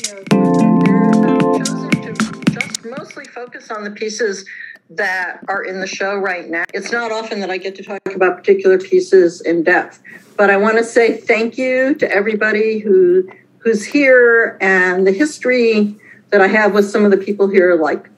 chosen to just mostly focus on the pieces that are in the show right now. It's not often that I get to talk about particular pieces in depth, but I want to say thank you to everybody who's here and the history that I have with some of the people here. Like,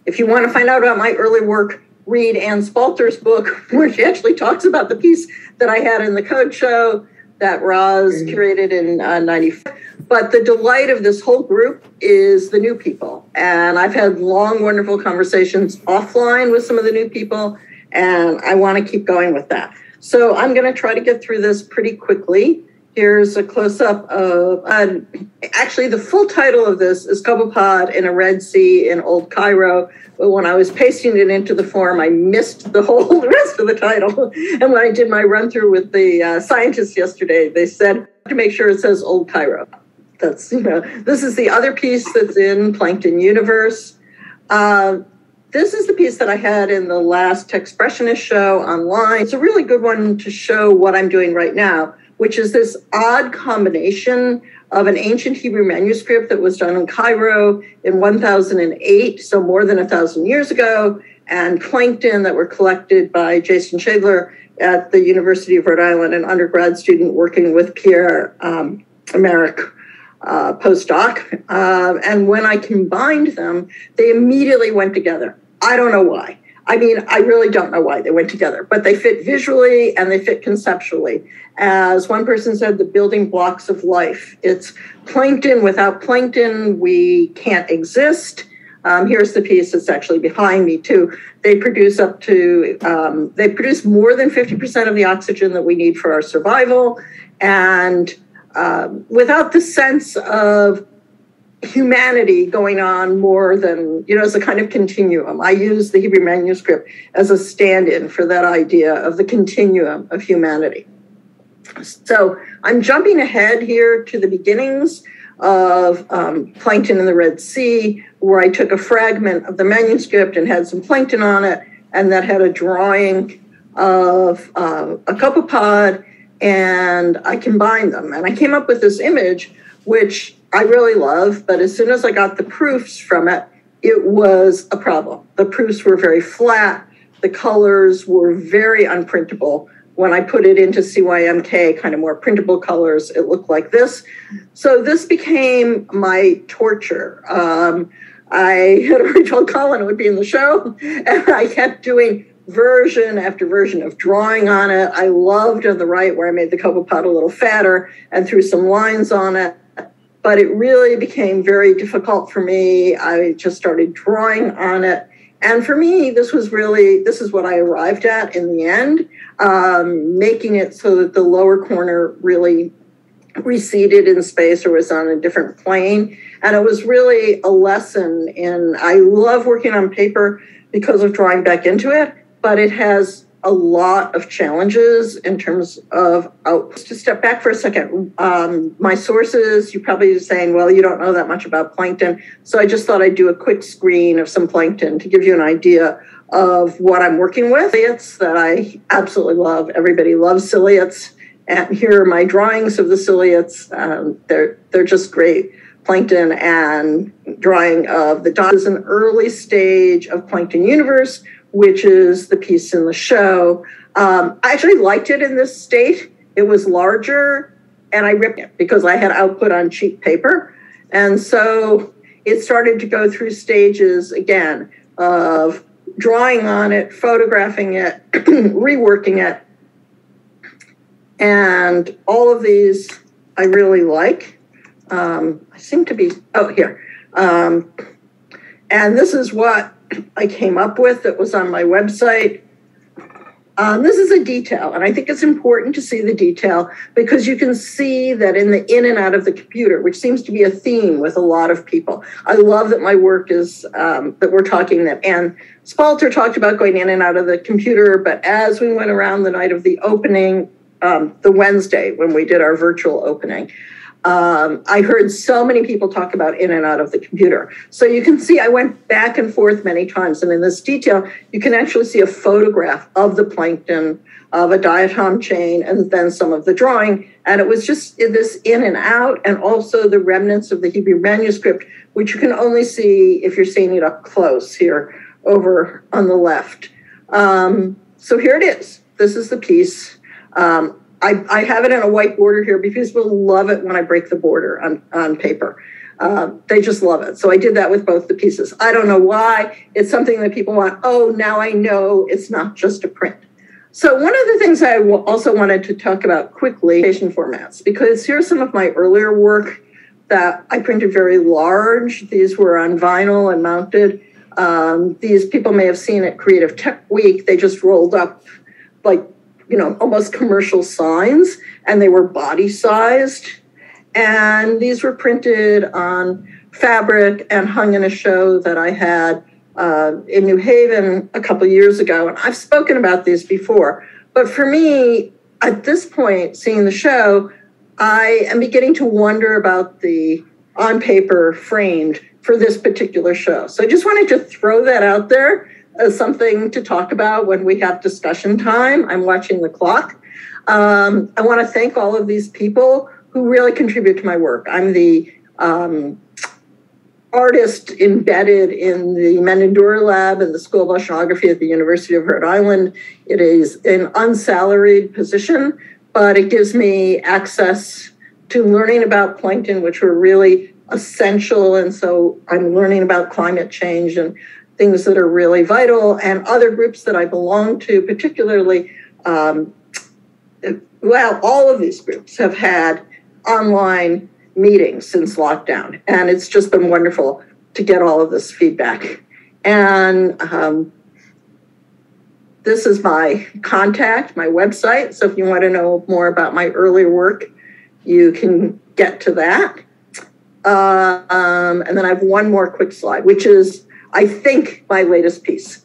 if you want to find out about my early work, read Anne Spalter's book, where she actually talks about the piece that I had in the Code Show that Roz curated in 95. But the delight of this whole group is the new people. And I've had long, wonderful conversations offline with some of the new people, and I want to keep going with that. So I'm going to try to get through this pretty quickly. Here's a close-up of, actually the full title of this is Copepod in a Red Sea in Old Cairo. But when I was pasting it into the form, I missed the whole rest of the title. And when I did my run-through with the scientists yesterday, they said to make sure it says Old Cairo. That's, this is the other piece that's in Plankton Universe. This is the piece that I had in the last Techspressionist show online. It's a really good one to show what I'm doing right now, which is this odd combination of an ancient Hebrew manuscript that was done in Cairo in 1008, so more than 1,000 years ago, and plankton that were collected by Jason Shadler at the University of Rhode Island, an undergrad student working with Pierre Emerick postdoc. And when I combined them, they immediately went together. I don't know why. I mean, I really don't know why they went together, but they fit visually and they fit conceptually. As one person said, the building blocks of life. It's plankton. Without plankton, we can't exist. Here's the piece that's actually behind me, too. They produce more than 50% of the oxygen that we need for our survival. And without the sense of humanity going on more than, as a kind of continuum. I use the Hebrew manuscript as a stand-in for that idea of the continuum of humanity. So I'm jumping ahead here to the beginnings of Plankton in the Red Sea, where I took a fragment of the manuscript and had some plankton on it, and that had a drawing of a copepod, and I combined them. And I came up with this image, which I really love, but as soon as I got the proofs from it, it was a problem. The proofs were very flat. The colors were very unprintable. When I put it into CYMK, kind of more printable colors, it looked like this. So this became my torture. I had already told Colin it would be in the show, and I kept doing version after version of drawing on it. I loved on the right where I made the copepod a little fatter and threw some lines on it. But it really became very difficult for me. I just started drawing on it. And for me, this is what I arrived at in the end, making it so that the lower corner really receded in space or was on a different plane. And it was really a lesson I love working on paper because of drawing back into it, but it has a lot of challenges in terms of output. To step back for a second, my sources, you're probably saying, well, you don't know that much about plankton. So I just thought I'd do a quick screen of some plankton to give you an idea of what I'm working with. Ciliates that I absolutely love. Everybody loves ciliates. And here are my drawings of the ciliates. They're just great. Plankton and drawing of the dot is an early stage of Plankton Universe, which is the piece in the show. I actually liked it in this state. It was larger, and I ripped it because I had output on cheap paper. And so it started to go through stages, again, of drawing on it, photographing it, reworking it. And all of these I really like. I seem to be, here. And this is what I came up with that was on my website. This is a detail, and I think it's important to see the detail because you can see that in the in and out of the computer, which seems to be a theme with a lot of people. I love that my work is, that we're talking that Anne Spalter talked about going in and out of the computer, but as we went around the night of the opening, the Wednesday when we did our virtual opening, I heard so many people talk about in and out of the computer. So you can see I went back and forth many times. And in this detail, you can actually see a photograph of the plankton, of a diatom chain, and then some of the drawing. And it was just this in and out, and also the remnants of the Hebrew manuscript, which you can only see if you're seeing it up close here over on the left. So here it is. This is the piece. I have it in a white border here because people love it when I break the border on paper. They just love it. So I did that with both the pieces. I don't know why. It's something that people want. Oh, now I know it's not just a print. So one of the things I also wanted to talk about quickly, patient formats, because here's some of my earlier work that I printed very large. These were on vinyl and mounted. These people may have seen at Creative Tech Week. They just rolled up like, almost commercial signs, and they were body sized. And these were printed on fabric and hung in a show that I had in New Haven a couple of years ago. And I've spoken about these before. But for me, at this point, seeing the show, I am beginning to wonder about the on paper framed for this particular show. So I just wanted to throw that out there as something to talk about when we have discussion time. I'm watching the clock. I want to thank all of these people who really contribute to my work. I'm the artist embedded in the Menendora Lab and the School of Oceanography at the University of Rhode Island. It is an unsalaried position, but it gives me access to learning about plankton, which were really essential. And so I'm learning about climate change and things that are really vital, and other groups that I belong to, particularly, all of these groups have had online meetings since lockdown. And it's just been wonderful to get all of this feedback. And this is my contact, my website. So if you want to know more about my earlier work, you can get to that. And then I have one more quick slide, which is, I think, my latest piece,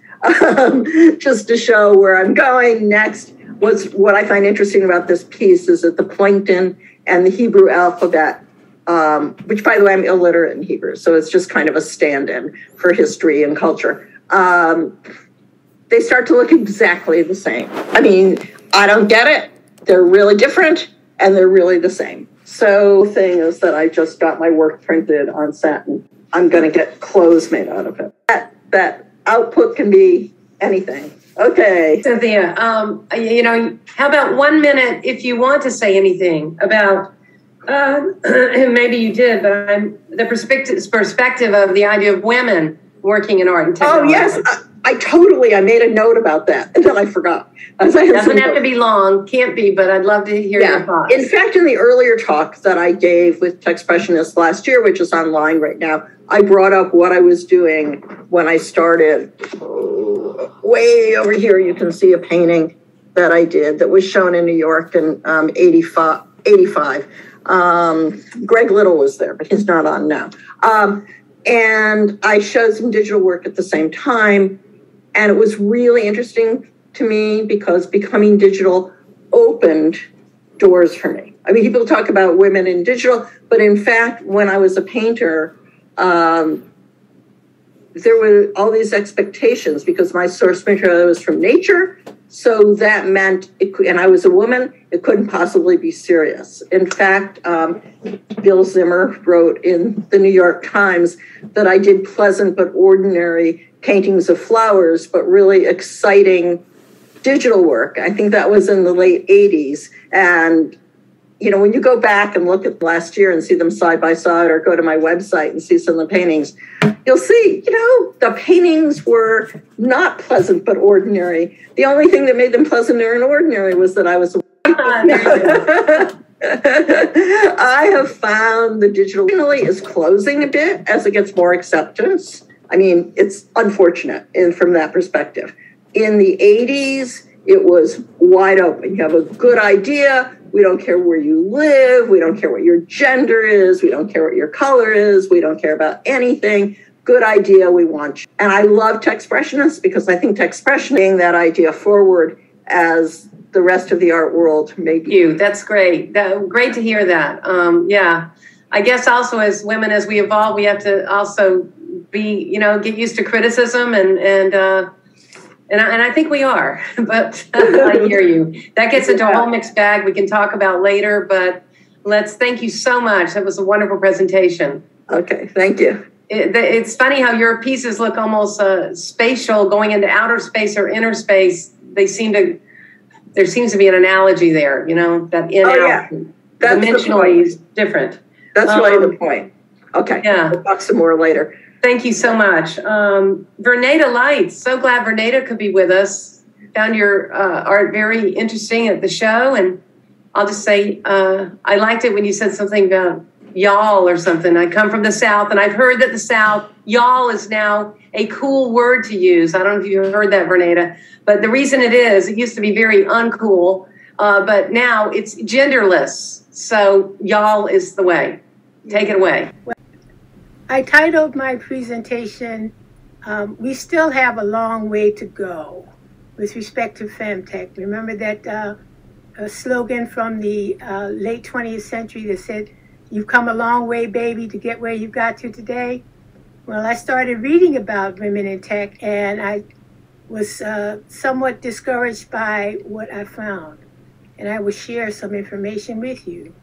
just to show where I'm going next. What I find interesting about this piece is that the plankton and the Hebrew alphabet, which, by the way, I'm illiterate in Hebrew, so it's just kind of a stand-in for history and culture. They start to look exactly the same. I mean, I don't get it. They're really different, and they're really the same. So the thing is that I just got my work printed on satin. I'm going to get clothes made out of it. That output can be anything. Okay. Cynthia, how about 1 minute if you want to say anything about, maybe you did, but the perspective of the idea of women working in art and technology. Oh, yes. I made a note about that, and then I forgot. Doesn't have to be long, can't be, but I'd love to hear your thoughts. In fact, in the earlier talk that I gave with Techspressionists last year, which is online right now, I brought up what I was doing when I started. Way over here, you can see a painting that I did that was shown in New York in 85. Greg Little was there, but he's not on now. And I showed some digital work at the same time. And it was really interesting to me because becoming digital opened doors for me. I mean, people talk about women in digital, but in fact, when I was a painter, there were all these expectations because my source material was from nature. So that meant, and I was a woman, it couldn't possibly be serious. In fact, Bill Zimmer wrote in the New York Times that I did pleasant but ordinary paintings of flowers, but really exciting digital work. I think that was in the late 80s. And, when you go back and look at last year and see them side by side, or go to my website and see some of the paintings, you'll see, the paintings were not pleasant but ordinary. The only thing that made them pleasant and ordinary was that I was a I have found the digital is closing a bit as it gets more acceptance. I mean, it's unfortunate from that perspective. In the 80s, it was wide open. You have a good idea. We don't care where you live. We don't care what your gender is. We don't care what your color is. We don't care about anything. Good idea. We want you. And I love Techspressionists because I think Techspression bringing that idea forward as the rest of the art world may be. You, that's great. Great to hear that. Yeah, I guess also as women, as we evolve, we have to also be, get used to criticism and I think we are, but I hear you. That gets into a whole mixed bag we can talk about later, but thank you so much. That was a wonderful presentation. Okay, thank you. It's funny how your pieces look almost spatial, going into outer space or inner space. There seems to be an analogy there, that in-out dimensionally is different. That's really the point. Okay, yeah. We'll talk some more later. Thank you so much. Verneda Lights, so glad Verneda could be with us. Found your art very interesting at the show, and I'll just say I liked it when you said something about y'all or something. I come from the South, and I've heard that the South, y'all is now a cool word to use. I don't know if you heard that, Verneda, but the reason it used to be very uncool, but now it's genderless. So y'all is the way. Take it away. I titled my presentation, We Still Have a Long Way to Go with respect to FEMME TECH. Remember that a slogan from the late 20th century that said, "You've come a long way, baby, to get where you've got to today"? Well, I started reading about women in tech, and I was somewhat discouraged by what I found. And I will share some information with you.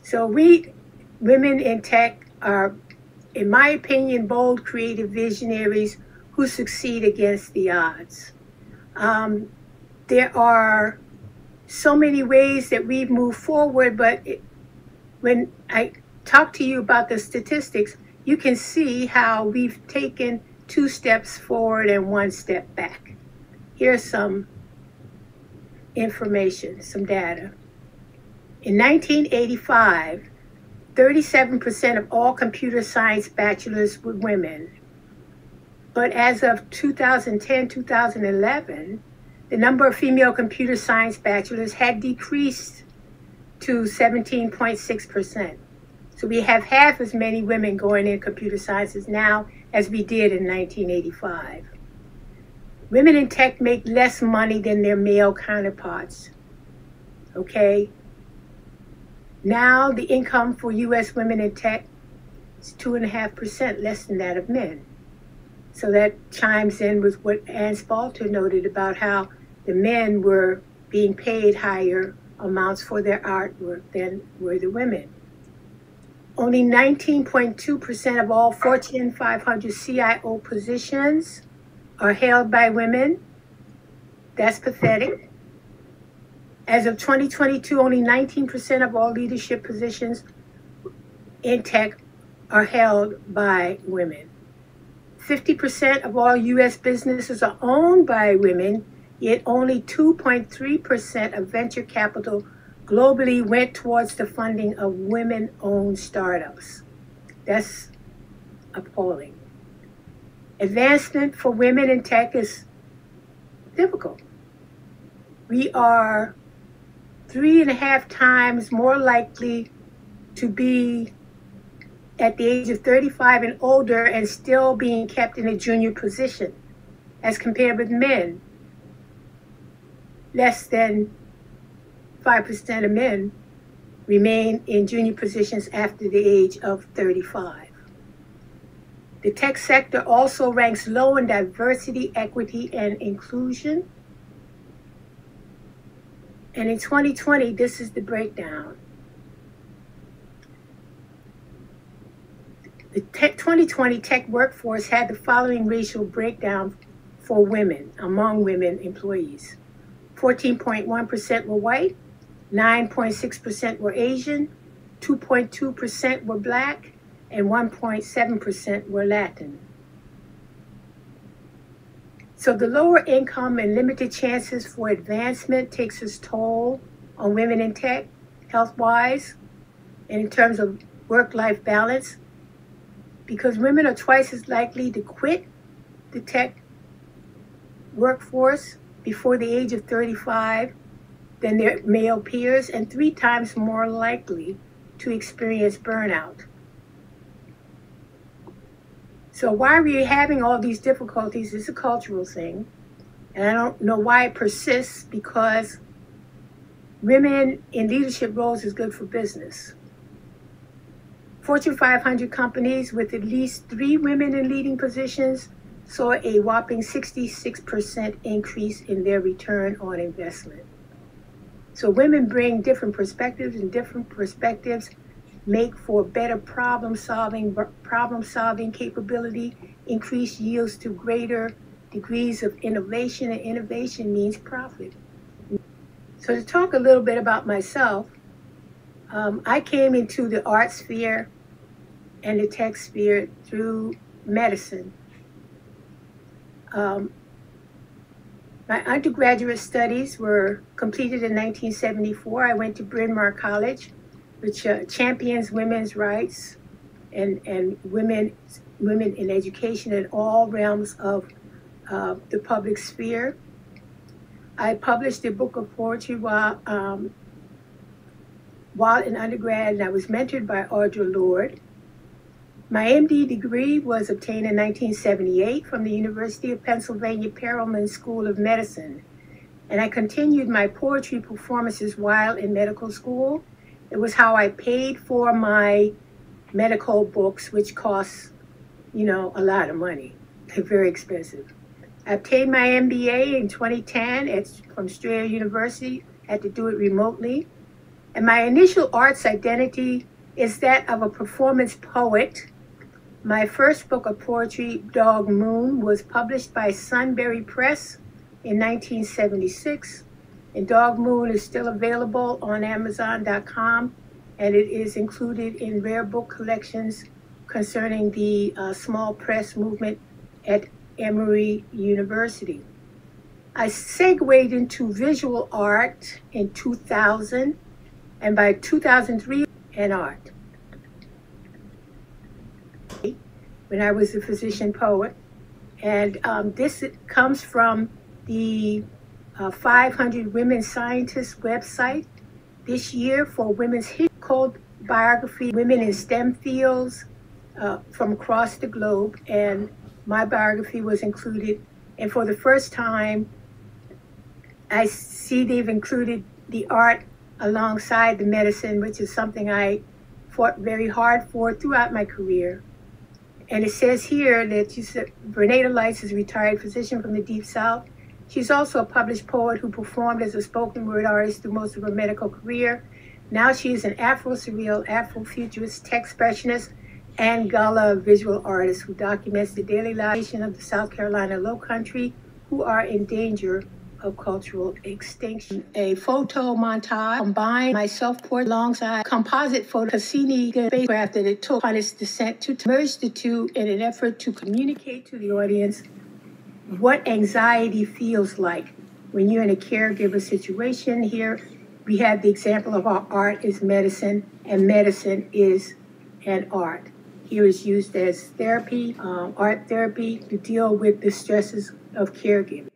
So women in tech are, in my opinion, bold, creative visionaries who succeed against the odds. There are so many ways that we've moved forward, but when I talk to you about the statistics, you can see how we've taken 2 steps forward and 1 step back. Here's some information, some data. In 1985, 37% of all computer science bachelors were women. But as of 2010, 2011, the number of female computer science bachelors had decreased to 17.6%. So we have half as many women going in computer sciences now as we did in 1985. Women in tech make less money than their male counterparts, okay? Now the income for US women in tech is 2.5% less than that of men. So that chimes in with what Ann Spalter noted about how the men were being paid higher amounts for their artwork than were the women. Only 19.2% of all Fortune 500 CIO positions are held by women. That's pathetic. As of 2022, only 19% of all leadership positions in tech are held by women. 50% of all US businesses are owned by women, yet only 2.3% of venture capital globally went towards the funding of women-owned startups. That's appalling. Advancement for women in tech is difficult. We are 3.5 times more likely to be at the age of 35 and older and still being kept in a junior position as compared with men. Less than 5% of men remain in junior positions after the age of 35. The tech sector also ranks low in diversity, equity, and inclusion. And in 2020, this is the breakdown. The 2020 tech workforce had the following racial breakdown for women, among women employees. 14.1% were white, 9.6% were Asian, 2.2% were Black, and 1.7% were Latin. So the lower income and limited chances for advancement takes its toll on women in tech, health-wise, and in terms of work-life balance, because women are twice as likely to quit the tech workforce before the age of 35 than their male peers, and 3 times more likely to experience burnout. So why are we having all these difficulties? It's a cultural thing. And I don't know why it persists, because women in leadership roles is good for business. Fortune 500 companies with at least 3 women in leading positions saw a whopping 66% increase in their return on investment. So women bring different perspectives, and different perspectives make for better problem solving capability, increased yields to greater degrees of innovation, and innovation means profit. So to talk a little bit about myself, I came into the art sphere and the tech sphere through medicine. My undergraduate studies were completed in 1974. I went to Bryn Mawr College, which champions women's rights and women in education in all realms of the public sphere. I published a book of poetry while in undergrad, and I was mentored by Audre Lorde. My MD degree was obtained in 1978 from the University of Pennsylvania Perelman School of Medicine, and I continued my poetry performances while in medical school. It was how I paid for my medical books, which cost, a lot of money. They're very expensive. I obtained my MBA in 2010 from Strayer University. I had to do it remotely. And my initial arts identity is that of a performance poet. My first book of poetry, Dog Moon, was published by Sunbury Press in 1976. And Dog Moon is still available on Amazon.com, and it is included in rare book collections concerning the small press movement at Emory University. I segued into visual art in 2000, and by 2003, and art. When I was a physician poet, and this comes from the 500 Women Scientists website this year for women's history, called Biography, Women in STEM Fields from across the globe, and my biography was included. And for the first time, I see they've included the art alongside the medicine, which is something I fought very hard for throughout my career. And it says here that Verneda Lights is a retired physician from the Deep South. She's also a published poet who performed as a spoken word artist through most of her medical career. Now she is an Afro-surreal, Afro-futurist, Techspressionist, and Gala visual artist who documents the daily lives of the South Carolina Lowcountry who are in danger of cultural extinction. A photo montage combined my self-portrait alongside composite photo Cassini spacecraft that it took upon its descent to merge the two in an effort to communicate to the audience what anxiety feels like when you're in a caregiver situation. Here we have the example of how art is medicine and medicine is an art. Here is used as therapy, art therapy, to deal with the stresses of caregiving.